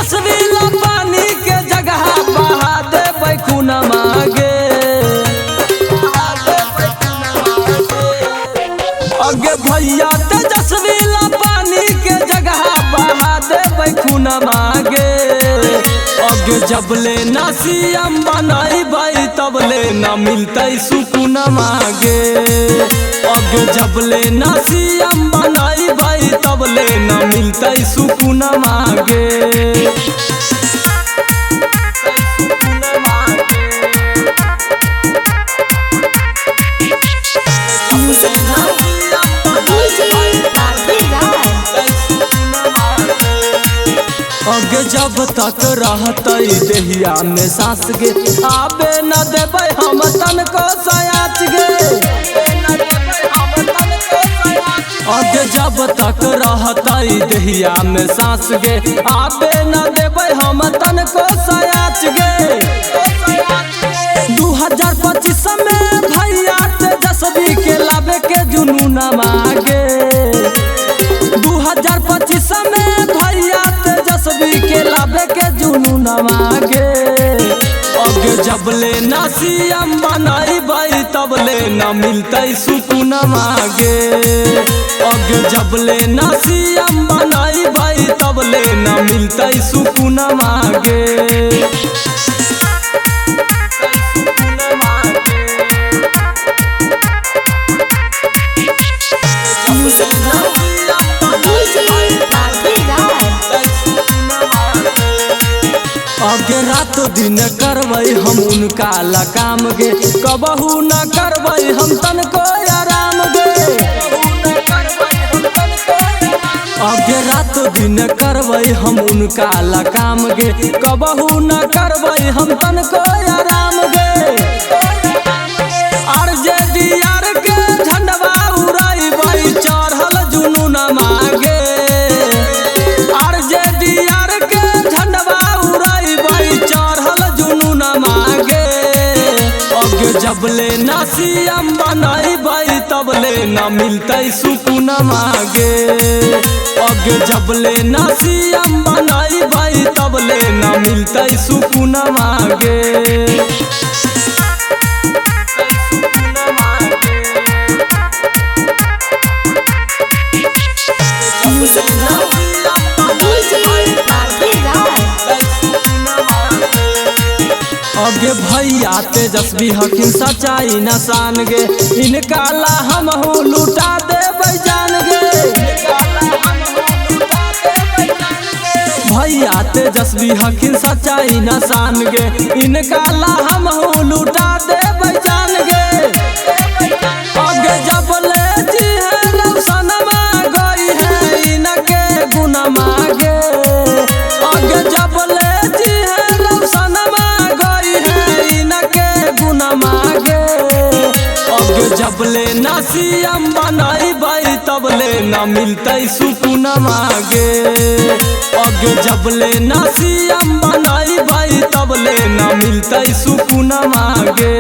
तेजस्वी पानी के जगह बहा दे खून मांगे। अगे भैया तेजस्वी पानी के जगह बहा दे खून मांगे। अगे जबले ना सीएम बनाई तबले ना मिलते सुकून मांगे। अगे जबले ना सीएम बनाई तबले ना मिलते सुकून मांगे। अगे जब तक रहते देहिया में सांस गे आबे न देबै हम तन को सयाच गे। अगे जब तक रहते देहिया में सांस गे आबे न देबै हम तन को सयाच गे। 2025 में भैया तेजस्वी के लाबे के जुनून मांगे। 2025 में भैया तेजस्वी के लाबे के जुनून मांगे। अगे जबले ना सीएम बनाई तबले ना मिलते सुकून मांगे। अगे जबले ना सीएम बनाई तबले ना मिलते सुकून मांगे। अगे रात दिन करबै हम उनका ला काम गे। कबहू न करबै हम तन को आराम गे। अगे रात दिन करबै हम उनका ला काम गे। कबहू न करबै हम तन को आराम गे। RJDR के झंडवा उड़ाई चढ़ल जुनून मांगे। RJDR के झंडवा चढ़ल जुनून मांगे। अगे जबले ना सीएम बनाई तबले ना मिलते सुकून मांगे। अगे जबले ना सीएम बनाई तबले ना मिलते सुकून मांगे। अगे भैया तेजस्वी हकीम सच्चाई नसान गे। इनका ला हम लुटा देबै जान गे। भैया तेजस्वी हकीम सच्चाई नसान गे। इनका ला हम लुटा देबै जान गे। अगे जबले जी है रौशनमा गई है इनके गुण मांगे। अगे जबले जी है रौशनमा मांगे। अगे जबले ना सीएम बनाई तबले ना मिलते सुकून मांगे। अगे जबले ना सीएम बनाई तबले ना मिलते सुकून मांगे।